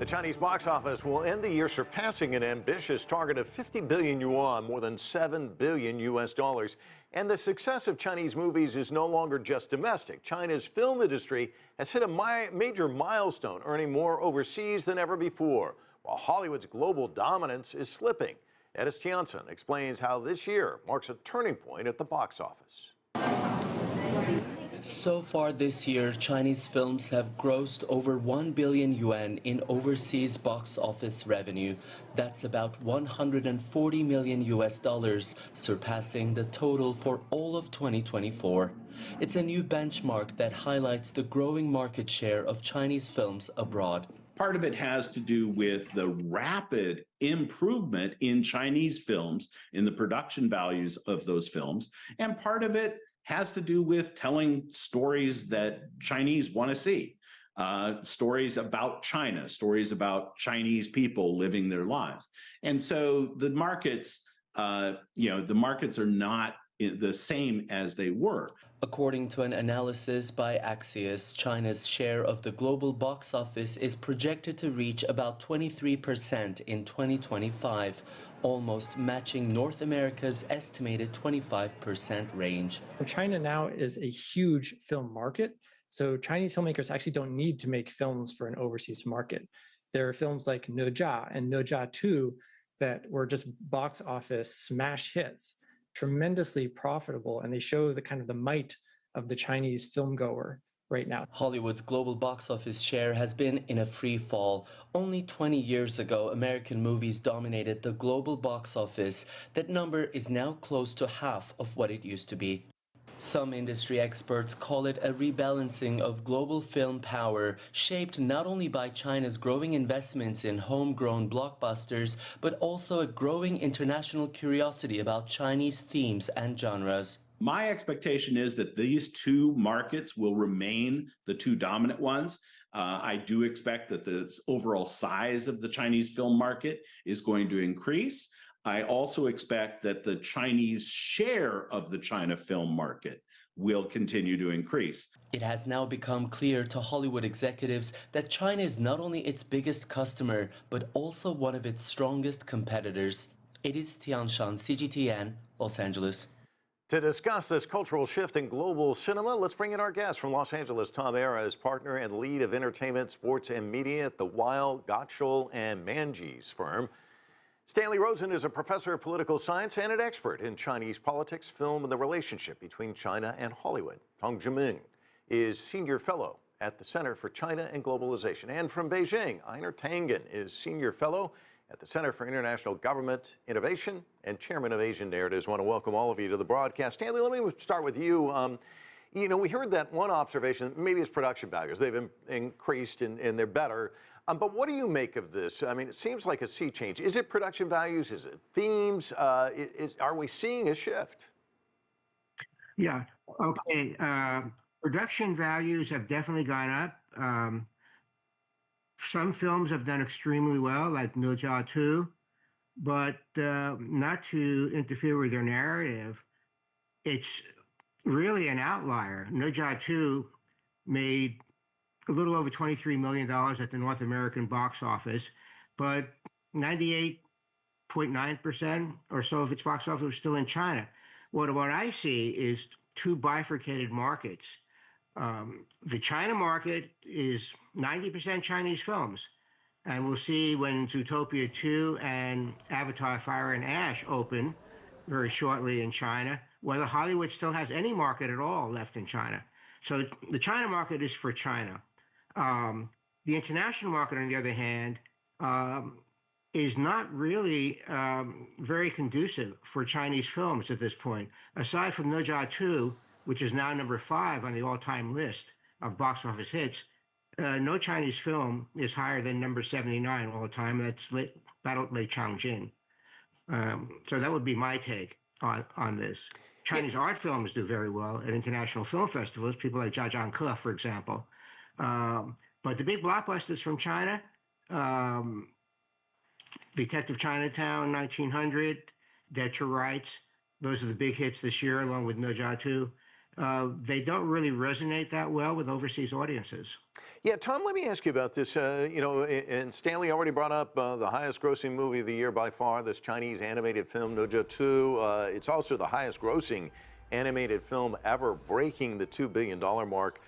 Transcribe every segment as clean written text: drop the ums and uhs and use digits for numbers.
The Chinese box office will end the year surpassing an ambitious target of 50 billion yuan, more than 7 billion US dollars. And the success of Chinese movies is no longer just domestic. China's film industry has hit a major milestone, earning more overseas than ever before, while Hollywood's global dominance is slipping. Edis Tianson explains how this year marks a turning point at the box office. So far this year, Chinese films have grossed over 1 billion yuan in overseas box office revenue. That's about 140 million US dollars, surpassing the total for all of 2024. It's a new benchmark that highlights the growing market share of Chinese films abroad. Part of it has to do with the rapid improvement in Chinese films, in the production values of those films, and part of it has to do with telling stories that Chinese want to see, stories about China, stories about Chinese people living their lives. And so the markets, the markets are not the same as they were. According to an analysis by Axios, China's share of the global box office is projected to reach about 23% in 2025, almost matching North America's estimated 25% range. China now is a huge film market, so Chinese filmmakers actually don't need to make films for an overseas market. There are films like Ne Zha and Ne Zha 2 that were just box office smash hits, tremendously profitable, and they show the might of the Chinese film goer right now. Hollywood's global box office share has been in a free fall. Only 20 years ago, American movies dominated the global box office. That number is now close to half of what it used to be. Some industry experts call it a rebalancing of global film power, shaped not only by China's growing investments in homegrown blockbusters, but also a growing international curiosity about Chinese themes and genres. My expectation is that these two markets will remain the two dominant ones. I do expect that the overall size of the Chinese film market is going to increase. I also expect that the Chinese share of the China film market will continue to increase. It has now become clear to Hollywood executives that China is not only its biggest customer, but also one of its strongest competitors. Edis Tianson, CGTN, Los Angeles. To discuss this cultural shift in global cinema, let's bring in our guest from Los Angeles. Tom Era is partner and lead of entertainment, sports, and media at the Weil, Gotshal, and Manges firm. Stanley Rosen is a professor of political science and an expert in Chinese politics, film, and the relationship between China and Hollywood. Jimeng is senior fellow at the Center for China and Globalization. And from Beijing, Einar Tangen is senior fellow at the Center for International Government Innovation and chairman of Asian Narratives. I want to welcome all of you to the broadcast. Stanley, let me start with you. We heard that one observation, maybe it's production values. They've increased and they're better. But what do you make of this? I mean, it seems like a sea change. Is it production values? Is it themes? Are we seeing a shift? Yeah, okay. Production values have definitely gone up. Some films have done extremely well, like Ne Zha 2, but not to interfere with their narrative, it's really an outlier. Ne Zha 2 made a little over $23 million at the North American box office, but 98.9% or so of its box office was still in China. What I see is two bifurcated markets. The China market is 90% Chinese films, and we'll see when Zootopia 2 and Avatar Fire and Ash open very shortly in China, whether Hollywood still has any market at all left in China. So the China market is for China. The international market, on the other hand, is not really very conducive for Chinese films at this point. Aside from Ne Zha 2, which is now number 5 on the all-time list of box office hits, no Chinese film is higher than number 79 all the time. That's Battle at Lake Changjin. So that would be my take on this. Chinese art films do very well at international film festivals, people like Zhangke, for example. But the big blockbusters from China, Detective Chinatown, 1900, Dead to Rights, those are the big hits this year, along with Ne Zha 2. they don't really resonate that well with overseas audiences. Yeah, Tom, let me ask you about this. And Stanley already brought up the highest grossing movie of the year by far, this Chinese animated film, Ne Zha 2. It's also the highest grossing animated film ever, breaking the $2 billion mark.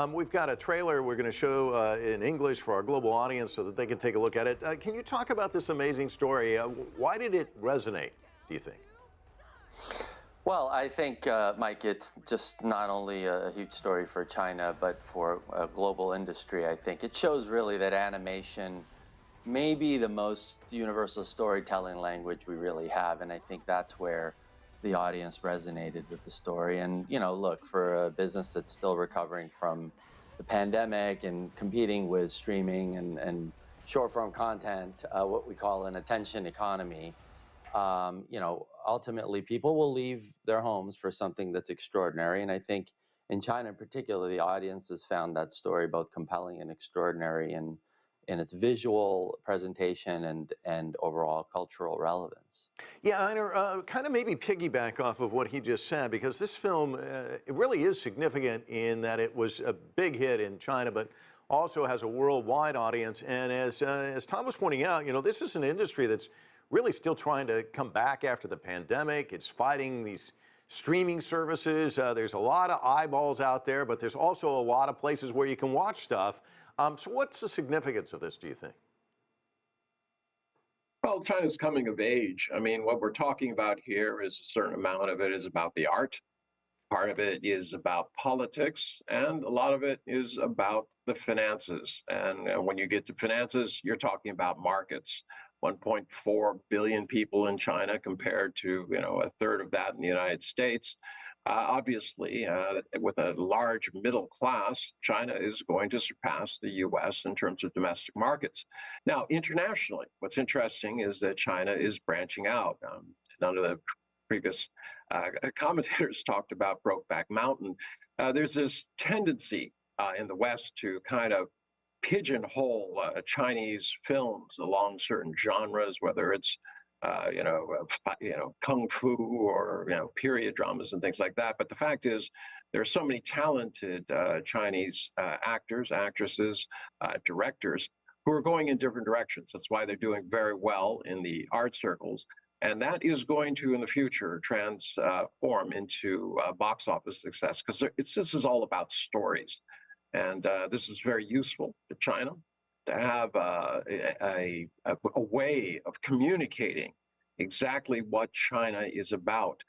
We've got a trailer we're going to show in English for our global audience so that they can take a look at it. Can you talk about this amazing story? Why did it resonate, do you think? Well, I think, Mike, it's just not only a huge story for China, but for a global industry. I think it shows really that animation may be the most universal storytelling language we really have. And I think that's where the audience resonated with the story. And, look, for a business that's still recovering from the pandemic and competing with streaming and short form content, what we call an attention economy, ultimately people will leave their homes for something that's extraordinary. And I think in China in particular, the audience has found that story both compelling and extraordinary in its visual presentation and overall cultural relevance. Yeah, Einar, kind of maybe piggyback off of what he just said, because this film, it really is significant in that it was a big hit in China, but also has a worldwide audience. And as Tom was pointing out, this is an industry that's really still trying to come back after the pandemic. It's fighting these streaming services. There's a lot of eyeballs out there, but there's also a lot of places where you can watch stuff. So what's the significance of this, do you think? Well, China's coming of age. I mean, what we're talking about here is a certain amount of it is about the art. Part of it is about politics, and a lot of it is about the finances. And when you get to finances, you're talking about markets. 1.4 billion people in China compared to, a third of that in the United States. Obviously, with a large middle class, China is going to surpass the US in terms of domestic markets. Now, internationally, what's interesting is that China is branching out. None of the previous commentators talked about Brokeback Mountain. There's this tendency in the West to kind of pigeonhole Chinese films along certain genres, whether it's kung fu or period dramas and things like that. But the fact is, there are so many talented Chinese actors, actresses, directors who are going in different directions. That's why they're doing very well in the art circles. And that is going to, in the future, transform into box office success, because this is all about stories. And this is very useful to China to have a way of communicating exactly what China is about,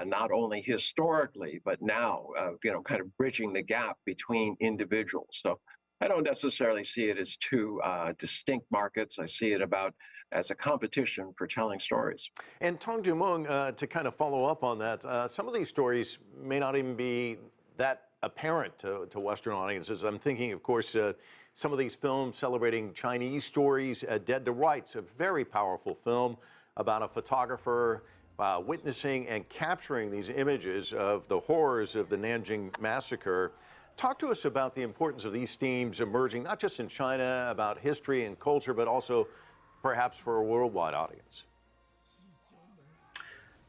not only historically, but now, kind of bridging the gap between individuals. So I don't necessarily see it as two distinct markets. I see it as a competition for telling stories. And Tong Jimeng, to kind of follow up on that, some of these stories may not even be that apparent to Western audiences. I'm thinking, of course, some of these films celebrating Chinese stories. Dead to Rights, a very powerful film about a photographer witnessing and capturing these images of the horrors of the Nanjing massacre. Talk to us about the importance of these themes emerging, not just in China, about history and culture, but also perhaps for a worldwide audience.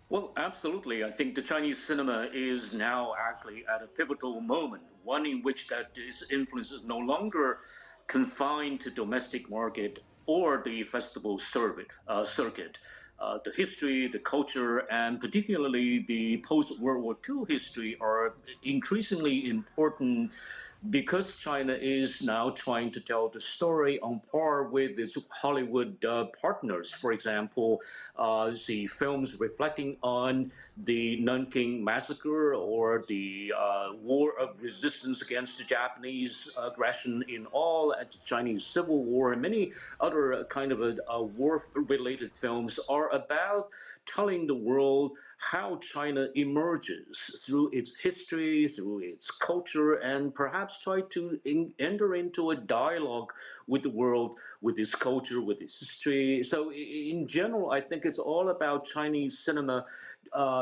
Well, absolutely. I think the Chinese cinema is now actually at a pivotal moment, one in which that its influence is no longer confined to domestic market or the festival circuit. The history, the culture, and particularly the post-World War II history are increasingly important because China is now trying to tell the story on par with its Hollywood partners. For example, the films reflecting on the Nanking massacre or the war of resistance against the Japanese aggression in all at the Chinese Civil War, and many other kind of war-related films are about telling the world how China emerges through its history, through its culture, and perhaps try to enter into a dialogue with the world, with its culture, with its history. So in general, I think it's all about Chinese cinema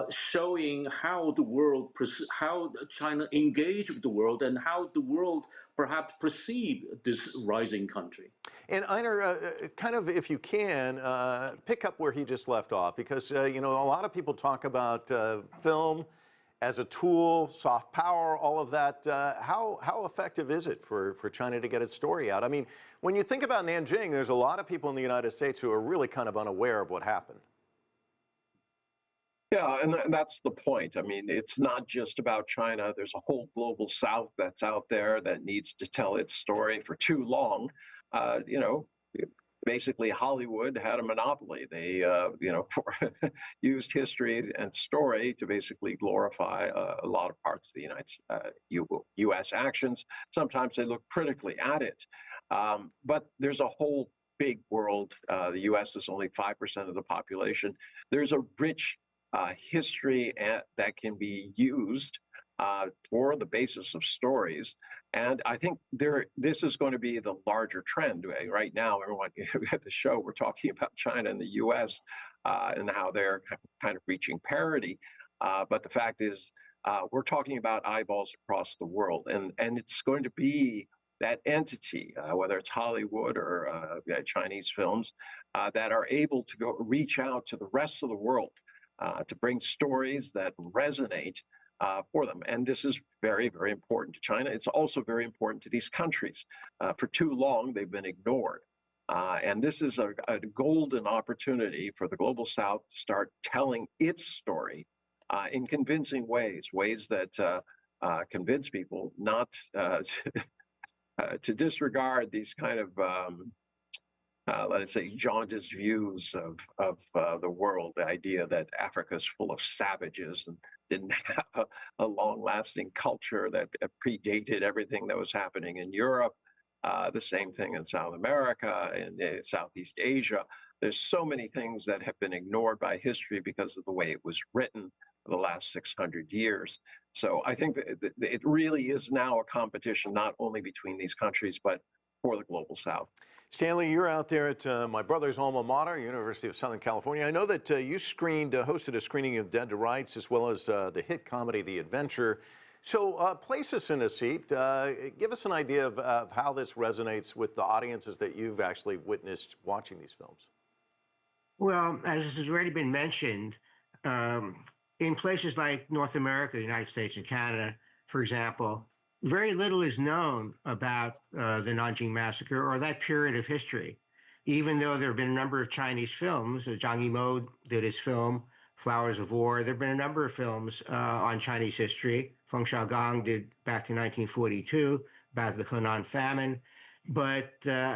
showing how the world, how China engaged with the world, and how the world perhaps perceived this rising country. And Einar, kind of, if you can, pick up where he just left off, because, a lot of people talk about film as a tool, soft power, all of that. How effective is it for China to get its story out? I mean, when you think about Nanjing, there's a lot of people in the United States who are really kind of unaware of what happened. Yeah, and that's the point. I mean, it's not just about China. There's a whole global South that's out there that needs to tell its story. For too long, you know, basically Hollywood had a monopoly. They, you know, used history and story to basically glorify a lot of parts of the U.S. actions. Sometimes they look critically at it, but there's a whole big world. The U.S. is only 5% of the population. There's a rich history that can be used for the basis of stories. And I think this is going to be the larger trend. Right now, everyone at the show, we're talking about China and the US and how they're kind of reaching parity. But the fact is, we're talking about eyeballs across the world. And it's going to be that entity, whether it's Hollywood or Chinese films, that are able to reach out to the rest of the world to bring stories that resonate for them. And this is very, very important to China. It's also very important to these countries. For too long, they've been ignored. And this is a golden opportunity for the Global South to start telling its story in convincing ways that convince people not to disregard these kind of let us say, jaundiced views of the world, the idea that Africa is full of savages and didn't have a long-lasting culture that predated everything that was happening in Europe. The same thing in South America and Southeast Asia. There's so many things that have been ignored by history because of the way it was written for the last 600 years. So I think that it really is now a competition not only between these countries, but for the Global South. Stanley, you're out there at my brother's alma mater, University of Southern California. I know that you hosted a screening of Dead to Rights as well as the hit comedy The Adventure. So place us in a seat. Give us an idea of how this resonates with the audiences that you've actually witnessed watching these films. Well, as has already been mentioned, in places like North America, the United States and Canada, for example, very little is known about the Nanjing Massacre or that period of history, even though there have been a number of Chinese films. Zhang Yimou did his film, Flowers of War. There have been a number of films on Chinese history. Feng Xiaogang did back to 1942 about the Hunan famine. But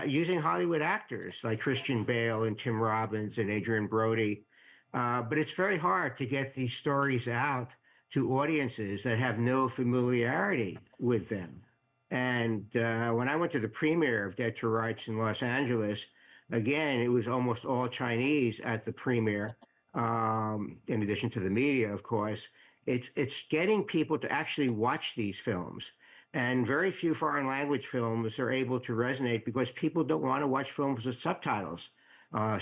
using Hollywood actors like Christian Bale and Tim Robbins and Adrian Brody. But it's very hard to get these stories out to audiences that have no familiarity with them. And when I went to the premiere of Dead to Rights in Los Angeles, again, it was almost all Chinese at the premiere, in addition to the media, of course. It's getting people to actually watch these films. And very few foreign language films are able to resonate because people don't want to watch films with subtitles,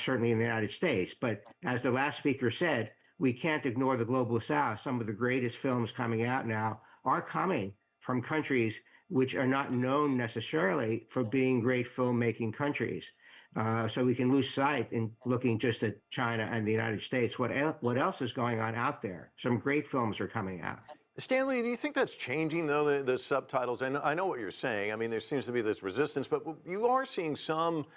certainly in the United States. But as the last speaker said, we can't ignore the Global South. Some of the greatest films coming out now are coming from countries which are not known necessarily for being great filmmaking countries. So we can lose sight in looking just at China and the United States. What else is going on out there? Some great films are coming out. Stanley, do you think that's changing, though, the subtitles? And I know what you're saying. I mean, there seems to be this resistance, but you are seeing some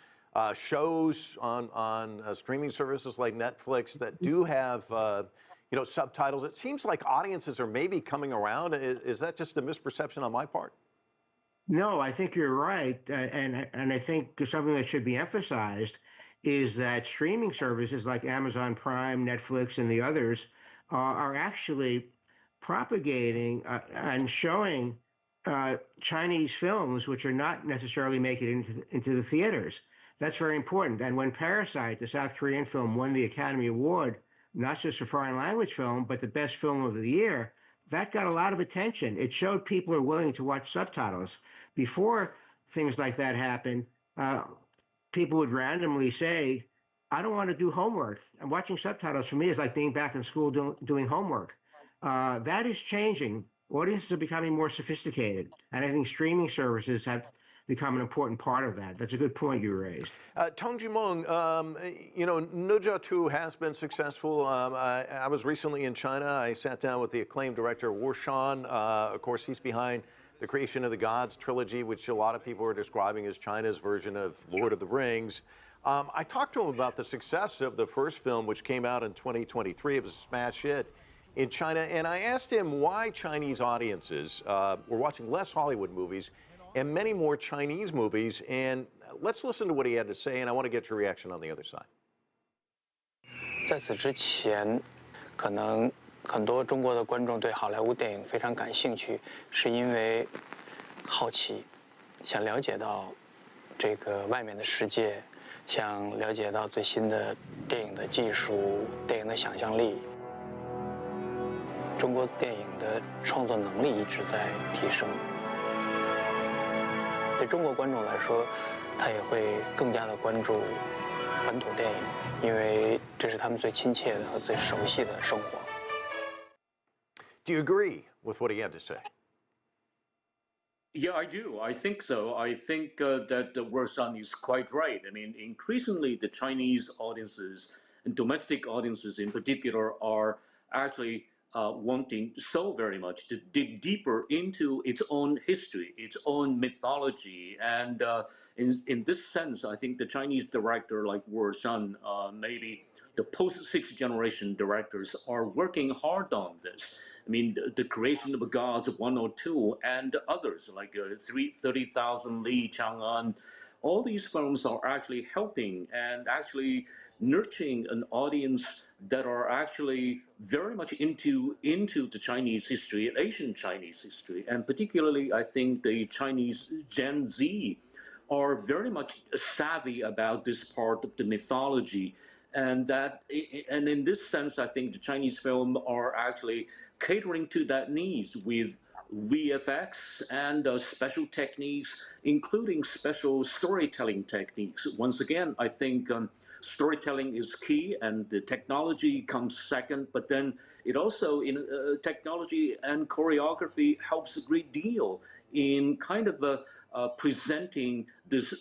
shows on streaming services like Netflix that do have subtitles. It seems like audiences are maybe coming around. Is that just a misperception on my part? No, I think you're right. And I think something that should be emphasized is that streaming services like Amazon Prime, Netflix, and the others are actually propagating and showing Chinese films which are not necessarily making it into the theaters. That's very important. And when Parasite, the South Korean film, won the Academy Award, not just for foreign language film, but the best film of the year, that got a lot of attention. It showed people are willing to watch subtitles. Before things like that happened, people would randomly say, I don't want to do homework. And watching subtitles for me is like being back in school doing homework. That is changing. Audiences are becoming more sophisticated. And I think streaming services have become an important part of that. That's a good point you raised. Tong Jimeng, you know, Ne Zha 2 has been successful. I was recently in China. I sat down with the acclaimed director Wu Shan. Of course, he's behind the Creation of the Gods trilogy, which a lot of people are describing as China's version of Lord of the Rings. I talked to him about the success of the first film, which came out in 2023. It was a smash hit in China, and I asked him why Chinese audiences were watching less Hollywood movies and many more Chinese movies. And let's listen to what he had to say, and I want to get your reaction on the other side. 在此之前，可能很多中国的观众对好莱坞电影非常感兴趣，是因为好奇，想了解到这个外面的世界，想了解到最新的电影的技术、电影的想象力。中国电影的创作能力一直在提升。对中国观众来说，他也会更加的关注本土电影，因为这是他们最亲切的和最熟悉的生活。Do you agree with what he had to say? Yeah, I do. I think so. I think that Wu Shan is quite right. I mean, increasingly, the Chinese audiences and domestic audiences in particular are actually wanting so very much to dig deeper into its own history, its own mythology. And in this sense, I think the Chinese director like Wu Shan, maybe the post-sixth generation directors are working hard on this. I mean, the creation of gods 102 and others like 30,000 Li, Chang'an, all these films are actually helping and actually nurturing an audience that are actually very much into the Chinese history, Asian Chinese history, and particularly I think the Chinese Gen Z are very much savvy about this part of the mythology. And in this sense, I think the Chinese film are actually catering to that needs with VFX and special techniques, including special storytelling techniques. Once again, I think storytelling is key, and the technology comes second. But then it also, in technology and choreography, helps a great deal in kind of presenting this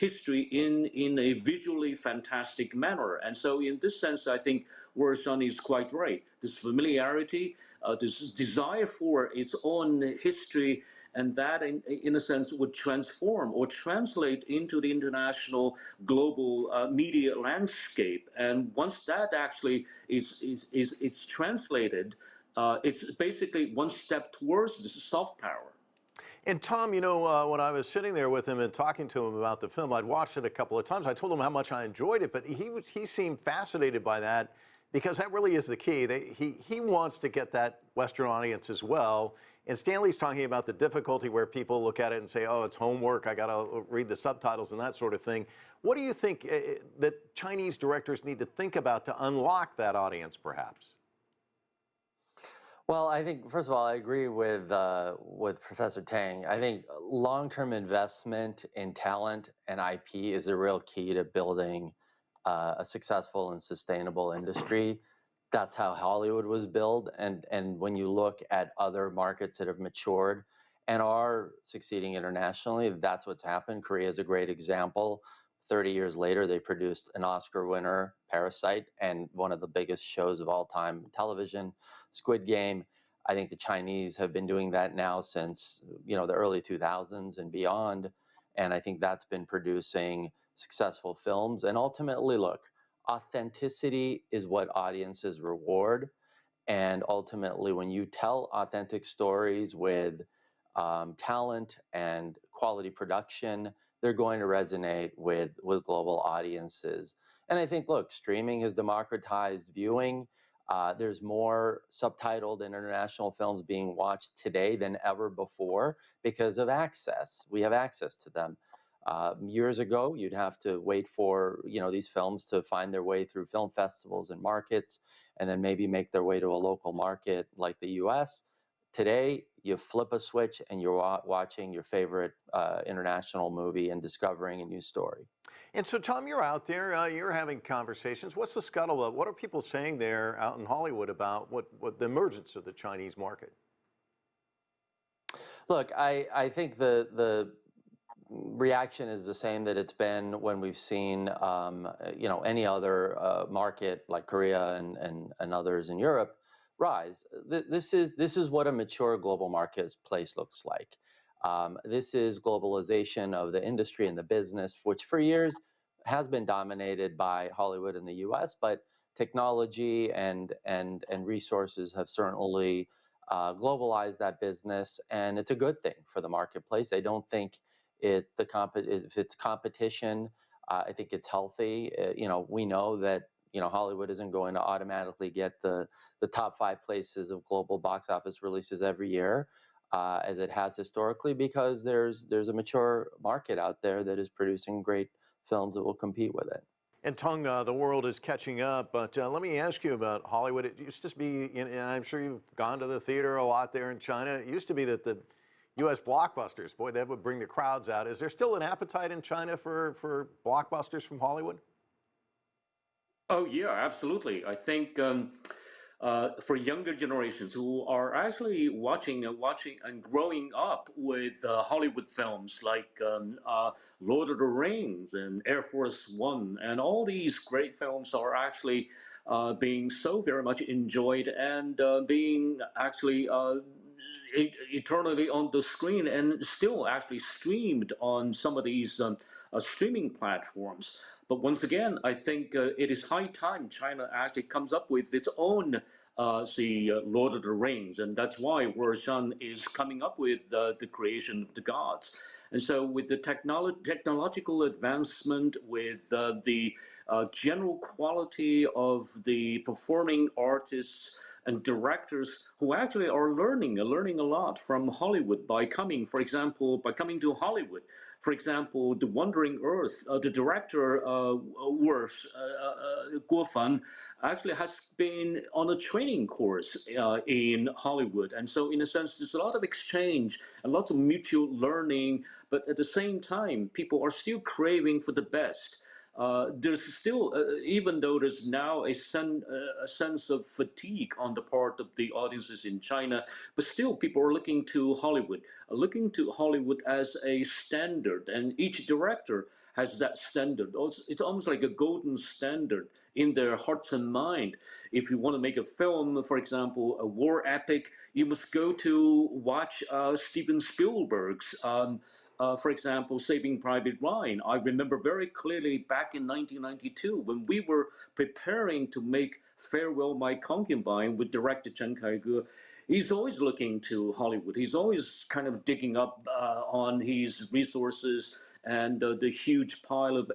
history in a visually fantastic manner. And so, in this sense, I think Wu Shan is quite right. This familiarity, this desire for its own history, and that, in a sense, would transform or translate into the international global media landscape. And once that actually is translated, it's basically one step towards this soft power. And Tom, you know, when I was sitting there with him and talking to him about the film, I'd watched it a couple of times. I told him how much I enjoyed it, but he seemed fascinated by that because that really is the key. He wants to get that Western audience as well. And Stanley's talking about the difficulty where people look at it and say, oh, it's homework, I got to read the subtitles and that sort of thing. What do you think that Chinese directors need to think about to unlock that audience, perhaps? Well, I think, first of all, I agree with Professor Teng. I think long-term investment in talent and IP is a real key to building a successful and sustainable industry. That's how Hollywood was built. And when you look at other markets that have matured and are succeeding internationally, that's what's happened. Korea is a great example. 30 years later, they produced an Oscar winner, Parasite, and one of the biggest shows of all time in television, Squid Game. I think the Chinese have been doing that now since, you know, the early 2000s and beyond. And I think that's been producing successful films. And ultimately, look, authenticity is what audiences reward. And ultimately, when you tell authentic stories with talent and quality production, they're going to resonate with global audiences. And I think, look, streaming has democratized viewing. There's more subtitled international films being watched today than ever before because of access. We have access to them. Years ago, you'd have to wait for, you know, these films to find their way through film festivals and markets, and then maybe make their way to a local market like the US. Today, you flip a switch and you're watching your favorite international movie and discovering a new story. And so, Tom, you're out there, you're having conversations. What's the scuttlebutt? What are people saying there out in Hollywood about what the emergence of the Chinese market? Look, I think the reaction is the same that it's been when we've seen, any other market like Korea and others in Europe rise. This is what a mature global marketplace looks like. This is globalization of the industry and the business, which for years has been dominated by Hollywood in the U.S., but technology and resources have certainly globalized that business, and it's a good thing for the marketplace. I don't think if it's competition, I think it's healthy. We know that Hollywood isn't going to automatically get the top 5 places of global box office releases every year, as it has historically, because there's a mature market out there that is producing great films that will compete with it. And Teng, the world is catching up, but let me ask you about Hollywood. It used to be, and I'm sure you've gone to the theater a lot there in China. It used to be that the U.S. blockbusters, boy, that would bring the crowds out. Is there still an appetite in China for blockbusters from Hollywood? Oh yeah, absolutely. I think for younger generations who are actually watching and growing up with Hollywood films like Lord of the Rings and Air Force One, and all these great films are actually being so very much enjoyed and being actually eternally on the screen and still actually streamed on some of these streaming platforms. But once again, I think it is high time China actually comes up with its own Lord of the Rings, and that's why Shan is coming up with the creation of the gods. And so, with the technological advancement, with the general quality of the performing artists and directors who actually are learning a lot from Hollywood by coming, for example, to Hollywood. For example, The Wandering Earth, the director, Guo Fan, actually has been on a training course in Hollywood. And so, in a sense, there's a lot of exchange and lots of mutual learning. But at the same time, people are still craving for the best. There's still, even though there's now a sense of fatigue on the part of the audiences in China, but still people are looking to Hollywood as a standard, and each director has that standard. It's almost like a golden standard in their hearts and mind. If you want to make a film, for example, a war epic, you must go to watch Steven Spielberg's for example, Saving Private Ryan. I remember very clearly back in 1992 when we were preparing to make Farewell My Concubine with director Chen Kaige. He's always looking to Hollywood. He's always kind of digging up on his resources and the huge pile of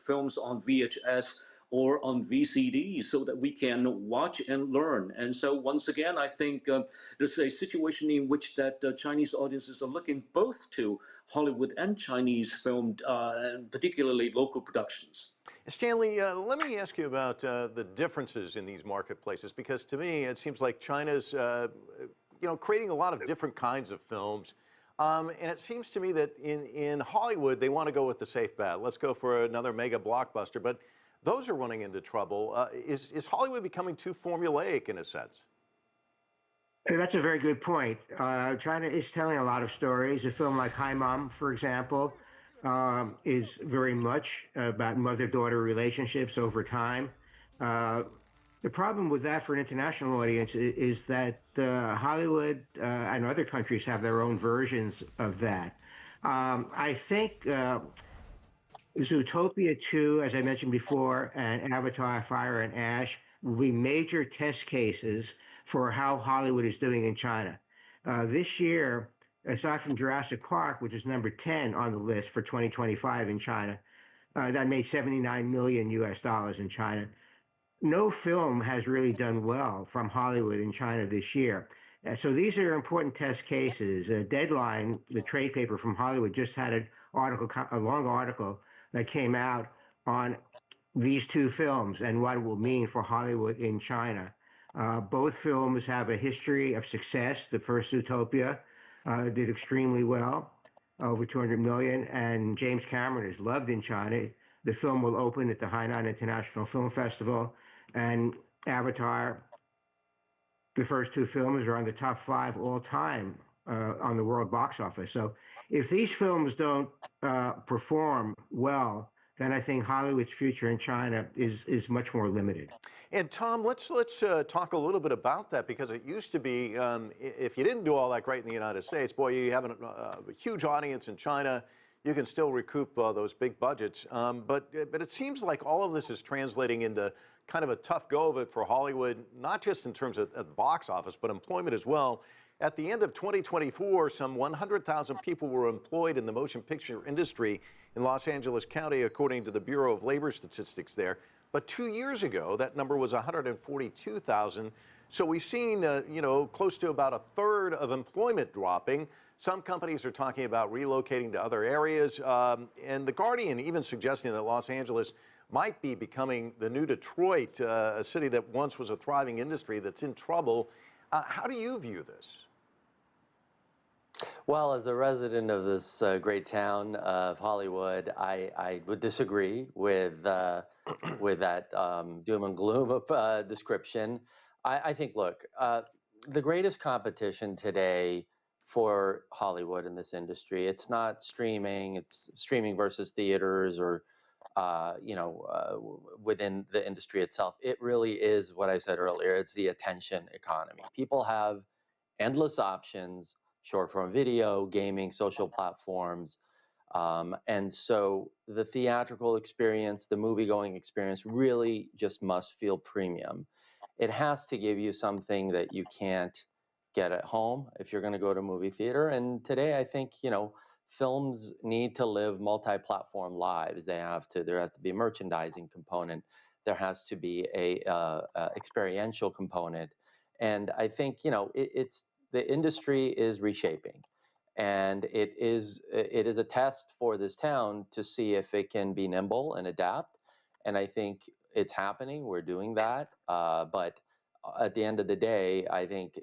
films on VHS or on VCD so that we can watch and learn. And so once again, I think there's a situation in which that Chinese audiences are looking both to Hollywood and Chinese film, particularly local productions. Stanley, let me ask you about the differences in these marketplaces, because to me it seems like China's creating a lot of different kinds of films. And it seems to me that in Hollywood, they want to go with the safe bet. Let's go for another mega blockbuster. But those are running into trouble. Is Hollywood becoming too formulaic in a sense? That's a very good point. China is telling a lot of stories. A film like Hi Mom, for example, is very much about mother-daughter relationships over time. The problem with that for an international audience is that Hollywood and other countries have their own versions of that. I think Zootopia 2, as I mentioned before, and Avatar: Fire and Ash will be major test cases for how Hollywood is doing in China. This year, aside from Jurassic Park, which is number 10 on the list for 2025 in China, that made $79 million in China. No film has really done well from Hollywood in China this year. So these are important test cases. Deadline, the trade paper from Hollywood, just had a long article that came out on these two films and what it will mean for Hollywood in China. Both films have a history of success. The first Zootopia did extremely well, over 200 million, and James Cameron is loved in China. The film will open at the Hainan International Film Festival, and Avatar, the first two films are on the top 5 all time on the world box office. So If these films don't perform well, then I think Hollywood's future in China is much more limited. And Tom, let's talk a little bit about that, because it used to be if you didn't do all that great in the United States, boy, you have a huge audience in China, you can still recoup those big budgets. But it seems like all of this is translating into kind of a tough go of it for Hollywood, not just in terms of the box office, but employment as well. At the end of 2024, some 100,000 people were employed in the motion picture industry in Los Angeles County, according to the Bureau of Labor Statistics there. But 2 years ago, that number was 142,000. So we've seen, close to about a third of employment dropping. Some companies are talking about relocating to other areas. And The Guardian even suggesting that Los Angeles might be becoming the new Detroit, a city that once was a thriving industry that's in trouble. How do you view this? Well, as a resident of this great town of Hollywood, I would disagree with that doom and gloom of description. I think, look, the greatest competition today for Hollywood in this industry, it's not streaming, it's streaming versus theaters or within the industry itself. It really is what I said earlier. It's the attention economy. People have endless options, short form video, gaming, social platforms. And so the theatrical experience, the movie-going experience really just must feel premium. It has to give you something that you can't get at home if you're going to go to a movie theater. And today, I think, films need to live multi-platform lives. There has to be a merchandising component. There has to be a experiential component. And I think, it's the industry is reshaping. And it is a test for this town to see if it can be nimble and adapt. And I think it's happening. We're doing that. But at the end of the day, I think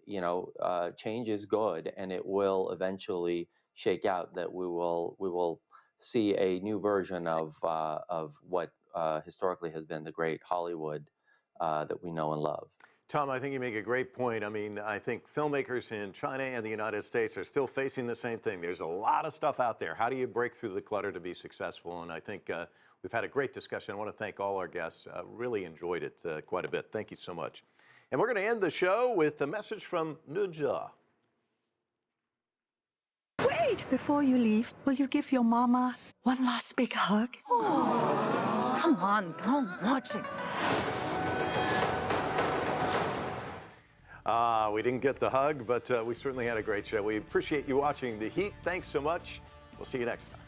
change is good, and it will eventually shake out. That we will see a new version of what historically has been the great Hollywood that we know and love. Tom, I think you make a great point. I mean, I think filmmakers in China and the United States are still facing the same thing. There's a lot of stuff out there. How do you break through the clutter to be successful? And I think we've had a great discussion. I want to thank all our guests. Really enjoyed it quite a bit. Thank you so much. And we're going to end the show with a message from Ne Zha. Wait! Before you leave, will you give your mama one last big hug? Oh, come on, don't watch it. We didn't get the hug, but we certainly had a great show. We appreciate you watching The Heat. Thanks so much. We'll see you next time.